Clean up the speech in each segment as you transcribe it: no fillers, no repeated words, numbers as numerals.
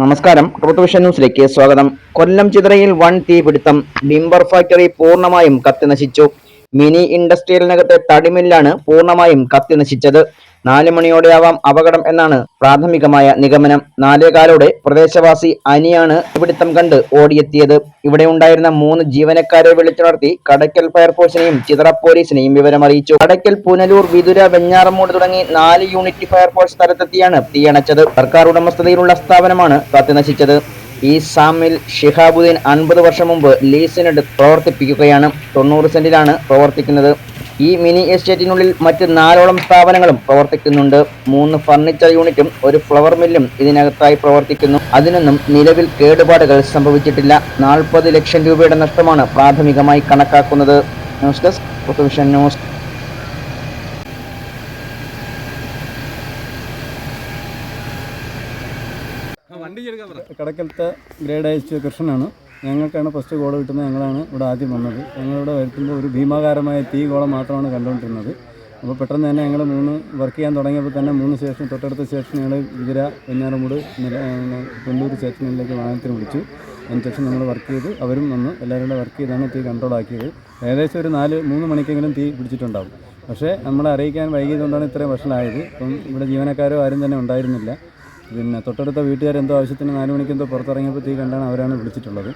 നമസ്കാരം. Truth vision ന്യൂസിലേക്ക് സ്വാഗതം. കൊല്ലം ചിതറയിൽ വൻ തീപിടുത്തം. ടിമ്പർ ഫാക്ടറി പൂർണ്ണമായും കത്തിനശിച്ചു. മിനി ഇൻഡസ്ട്രിയലിനകത്തെ തടിമില്ലാണ് പൂർണ്ണമായും കത്തിനശിച്ചത്. 4 മണിയോടെയാവാം അപകടം എന്നാണ് പ്രാഥമികമായ നിഗമനം. 4:15 പ്രദേശവാസി അനിയാണ് തീപിടുത്തം കണ്ട് ഓടിയെത്തിയത്. ഇവിടെ ഉണ്ടായിരുന്ന 3 ജീവനക്കാരെ വിളിച്ചുണർത്തി കടയ്ക്കൽ ഫയർഫോഴ്സിനെയും ചിതറ പോലീസിനെയും വിവരമറിയിച്ചു. കടയ്ക്കൽ, പുനലൂർ, വിതുര, വെഞ്ഞാറമൂട് തുടങ്ങി 4 യൂണിറ്റ് ഫയർഫോഴ്സ് സ്ഥലത്തെത്തിയാണ് തീയണച്ചത്. സർക്കാർ ഉടമസ്ഥതയിലുള്ള സ്ഥാപനമാണ് കത്തിനശിച്ചത്. ഈ സാമിൽ ഷിഹാബുദ്ദീൻ 50 വർഷം മുമ്പ് ലീസിനെടുത്ത് പ്രവർത്തിപ്പിക്കുകയാണ്. 90 സെന്റിലാണ് പ്രവർത്തിക്കുന്നത്. ഈ മിനി എസ്റ്റേറ്റിനുള്ളിൽ മറ്റ് 4ഓളം സ്ഥാപനങ്ങളും പ്രവർത്തിക്കുന്നുണ്ട്. 3 ഫർണിച്ചർ യൂണിറ്റും 1 ഫ്ലവർ മില്ലും ഇതിനകത്തായി പ്രവർത്തിക്കുന്നു. അതിനൊന്നും നിലവിൽ കേടുപാടുകൾ സംഭവിച്ചിട്ടില്ല. 40 ലക്ഷം രൂപയുടെ നഷ്ടമാണ് പ്രാഥമികമായി കണക്കാക്കുന്നത്. News desk truth vision news. കടക്കലത്തെ ഗ്രേഡ് അയച്ച കൃഷ്ണനാണ്. ഞങ്ങൾക്കാണ് ഫസ്റ്റ് ഗോൾ കിട്ടുന്നത്. ഞങ്ങളാണ് ഇവിടെ ആദ്യം വന്നത്. ഞങ്ങളിവിടെ വരുത്തുമ്പോൾ ഒരു ഭീമാകാരമായ തീ ഗോളം മാത്രമാണ് കണ്ടുകൊണ്ടിരുന്നത്. അപ്പോൾ പെട്ടെന്ന് തന്നെ ഞങ്ങൾ വർക്ക് ചെയ്യാൻ തുടങ്ങിയപ്പോൾ തന്നെ 3 സ്റ്റേഷൻ, തൊട്ടടുത്ത സ്റ്റേഷൻ ഞങ്ങൾ വിതുര, വെഞ്ഞാറമൂട്, കൊല്ലൂർ സ്റ്റേഷനിലേക്ക് വാഹനത്തിന് വിളിച്ചു. അതിനുശേഷം നമ്മൾ വർക്ക് ചെയ്ത് അവരും വന്ന് എല്ലാവരും കൂടെ വർക്ക് ചെയ്താണ് തീ കൺട്രോൾ ആക്കിയത്. ഏകദേശം ഒരു 3 മണിക്കെങ്കിലും തീ പിടിച്ചിട്ടുണ്ടാകും. പക്ഷേ നമ്മളെ അറിയിക്കാൻ വൈകിയതുകൊണ്ടാണ് ഇത്രയും വഷളായത്. ഇപ്പം ഇവിടെ ജീവനക്കാരോ ആരും തന്നെ ഉണ്ടായിരുന്നില്ല. പിന്നെ തൊട്ടടുത്ത വീട്ടുകാരെന്തോ ആവശ്യത്തിന് 4 മണിക്കെന്തോ പുറത്തിറങ്ങിയപ്പോൾ തീ കണ്ടാണ് അവരാണ് വിളിച്ചിട്ടുള്ളത്.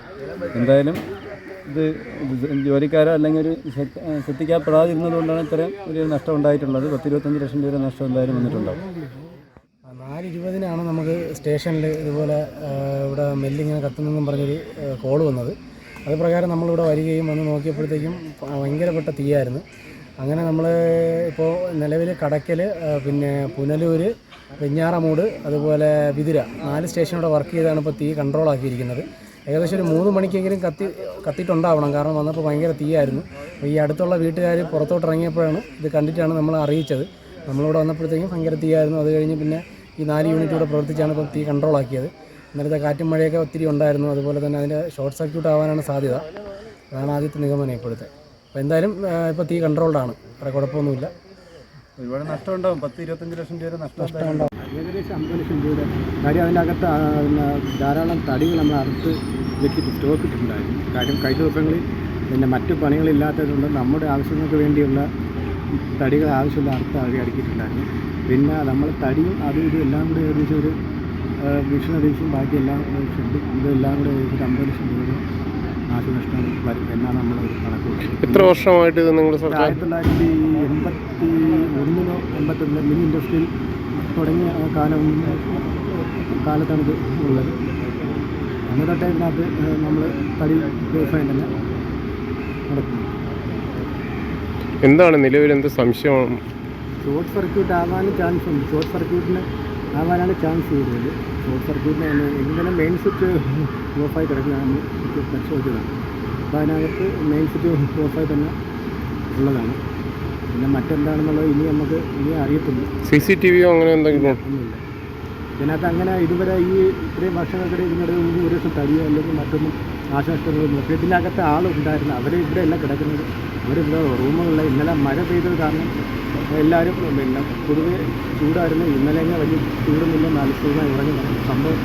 എന്തായാലും ഇത് ജോലിക്കാരോ അല്ലെങ്കിൽ ഒരു ശ്രദ്ധിക്കപ്പെടാതിരുന്നത് കൊണ്ടാണ് ഇത്രയും ഒരു നഷ്ടം ഉണ്ടായിട്ടുള്ളത്. 10-25 ലക്ഷം രൂപ നഷ്ടം എന്തായാലും വന്നിട്ടുണ്ടാവും. 4:20 നമുക്ക് സ്റ്റേഷനിൽ ഇതുപോലെ ഇവിടെ മെല്ലിങ്ങനെ കത്തുന്നെന്നും പറഞ്ഞൊരു കോൾ വന്നത്. അത് പ്രകാരം നമ്മളിവിടെ വരികയും വന്ന് നോക്കിയപ്പോഴത്തേക്കും ഭയങ്കരപ്പെട്ട തീയായിരുന്നു. അങ്ങനെ നമ്മൾ ഇപ്പോൾ നിലവിൽ കടയ്ക്കൽ, പിന്നെ പുനലൂർ, വെഞ്ഞാറമൂട്, അതുപോലെ വിതുര 4 സ്റ്റേഷനോടെ വർക്ക് ചെയ്താണ് ഇപ്പോൾ തീ കൺട്രോൾ ആക്കിയിരിക്കുന്നത്. ഏകദേശം ഒരു 3 മണിക്കെങ്കിലും കത്തിയിട്ടുണ്ടാവണം. കാരണം വന്നപ്പോൾ ഭയങ്കര തീയായിരുന്നു. അപ്പോൾ ഈ അടുത്തുള്ള വീട്ടുകാർ പുറത്തോട്ട് ഇറങ്ങിയപ്പോഴാണ് ഇത് കണ്ടിട്ടാണ് നമ്മൾ അറിയിച്ചത്. നമ്മളിവിടെ വന്നപ്പോഴത്തേക്കും ഭയങ്കര തീയായിരുന്നു. അത് കഴിഞ്ഞ് പിന്നെ ഈ 4 യൂണിറ്റ് ഇവിടെ പ്രവർത്തിച്ചാണ് ഇപ്പോൾ തീ കൺട്രോൾ ആക്കിയത്. ഇന്നലത്തെ കാറ്റും മഴയൊക്കെ ഒത്തിരി ഉണ്ടായിരുന്നു. അതുപോലെ തന്നെ അതിൻ്റെ ഷോർട്ട് സർക്യൂട്ട് ആവാനാണ് സാധ്യത. അതാണ് ആദ്യത്തെ നിഗമനം ഇപ്പോഴത്തെ. അപ്പോൾ എന്തായാലും ഇപ്പോൾ തീ കൺട്രോൾഡാണ്. വേറെ കുഴപ്പമൊന്നുമില്ല. ഒരുപാട് നഷ്ടം ഉണ്ടാവും. 10-25 ലക്ഷം രൂപ നഷ്ടം ഉണ്ടാവും. ഏകദേശം 50 ലക്ഷം രൂപ. കാര്യം അതിൻ്റെ അകത്ത് ധാരാളം തടികൾ നമ്മൾ അറുത്ത് വെച്ചിട്ട് സ്റ്റോക്ക് ഇട്ടിട്ടുണ്ടായിരുന്നു. കാര്യം കഴിഞ്ഞ ദിവസങ്ങളിൽ പിന്നെ മറ്റു പണികളില്ലാത്തതുകൊണ്ട് നമ്മുടെ ആവശ്യങ്ങൾക്ക് വേണ്ടിയുള്ള തടികൾ ആവശ്യമുള്ള അറുത്ത് അടുക്കിയിട്ടുണ്ടായിരുന്നു. പിന്നെ നമ്മൾ തടിയും അതും ഇതും എല്ലാം കൂടെ ഏകദേശം ഒരു മിഷനറീസും ബാക്കിയെല്ലാം ഷെഡും ഇതെല്ലാം കൂടെ ഏകദേശം 50 ലക്ഷം രൂപ നാശനഷ്ടം വരും എന്നാണ് നമ്മൾ കണക്ക് കൊടുക്കുന്നത്. എത്ര വർഷമായിട്ട് ഇത് നിങ്ങൾ 1981 മിനി ഇൻഡസ്ട്രിയിൽ തുടങ്ങിയ കാലത്താണ് ഇത് ഉള്ളത്. അന്ന് തൊട്ടേ ഇതിനകത്ത് നമ്മൾ തടി വ്യവസായം തന്നെ നടക്കുന്നു. എന്താണ് നിലവിൽ എന്ത് സംശയമാണ്? ഷോർട്ട് സർക്യൂട്ട് ആവാനും ചാൻസ് ഉണ്ട്. ഷോർട്ട് സർക്യൂട്ടിന് ആവാനാണ് ചാൻസ് കൂടുതൽ. ഷോർട്ട് സർക്യൂട്ടിന് എങ്കിലും മെയിൻ സ്വിച്ച് ഓഫായി കിടക്കുകയാണ് പരിശോധിച്ചതാണ്. അപ്പോൾ അതിനകത്ത് മെയിൻ സ്വിച്ച് ഓഫായി തന്നെ ഉള്ളതാണ്. പിന്നെ മറ്റെന്താണെന്നുള്ളത് ഇനി അറിയത്തില്ല. CCTV അങ്ങനെ എന്തെങ്കിലും ഒന്നുമില്ല ഇതിനകത്ത്. അങ്ങനെ ഇതുവരെ ഈ ഇത്രയും വർഷങ്ങൾക്കിടെ ഇതിനിടെ ഒരു ദിവസം തടിയോ അല്ലെങ്കിൽ മറ്റൊന്നും നാശനഷ്ടങ്ങളൊന്നും നോക്കി ഇതിനകത്ത് ആളുണ്ടായിരുന്നു. അവർ ഇവിടെ എല്ലാം കിടക്കുന്നത്. അവരിവിടെ റൂമുകളിൽ ഇന്നലെ മഴ പെയ്തത് കാരണം എല്ലാവരും പിന്നെ പൊതുവെ ചൂടായിരുന്നു. ഇന്നലെ വലിയ ചൂടൊന്നുമില്ല, നല്ല സുഖമായി ഇറങ്ങി നടക്കുന്ന സംഭവം.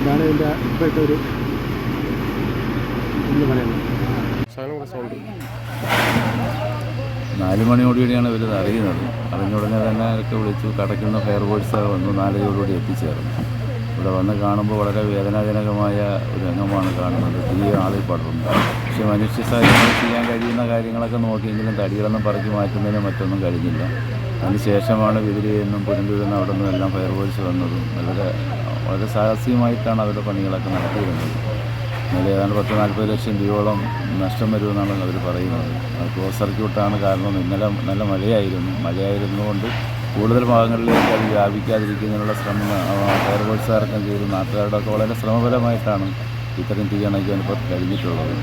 ഇതാണ് ഇതിൻ്റെ ഇപ്പോഴത്തെ ഒരു എന്ന് പറയുന്നത്. 4 മണിയോടുകൂടിയാണ് ഇവരിത് അറിയുന്നത്. അറിഞ്ഞ ഉടനെ തന്നെ അവരൊക്കെ വിളിച്ചു. കടയ്ക്കുന്ന ഫയർഫോഴ്സ് വന്നു 4:00 എത്തിച്ചേർന്നു. ഇവിടെ വന്ന് കാണുമ്പോൾ വളരെ വേദനാജനകമായ ഒരു രംഗമാണ് കാണുന്നത്. തീ ആളിൽ പടർന്നു. പക്ഷേ മനുഷ്യ സഹായം ചെയ്യാൻ കഴിയുന്ന കാര്യങ്ങളൊക്കെ നോക്കിയെങ്കിലും തടികളൊന്നും പറക്കി മാറ്റുന്നതിന് മറ്റൊന്നും കഴിഞ്ഞില്ല. അതിനുശേഷമാണ് വിതുരയിൽ നിന്നും പുനലൂരിൽ നിന്നും അവിടെ നിന്നും എല്ലാം ഫയർഫോഴ്സ് വന്നതും. വളരെ സാഹസികമായിട്ടാണ് അവരുടെ പണികളൊക്കെ നടത്തിയിരുന്നത്. ഇന്നലെ ഏതാണ്ട് 10-40 ലക്ഷം രൂപയോളം നഷ്ടം വരുമെന്നാണ് അവർ പറയുന്നത്. ക്ലോസ് സർക്യൂട്ടാണ് കാരണം. ഇന്നലെ നല്ല മഴയായിരുന്നുകൊണ്ട് കൂടുതൽ ഭാഗങ്ങളിലേക്ക് അത് വ്യാപിക്കാതിരിക്കുന്നതിനുള്ള ശ്രമം ഫയർഫോഴ്സുകാർക്കും ചെയ്തു. നാട്ടുകാരുടെ ഒക്കെ വളരെ ശ്രമഫലമായിട്ടാണ് ഇത്തരം തീ അണയ്ക്കാൻ ഇപ്പോൾ കഴിഞ്ഞിട്ടുള്ളത്.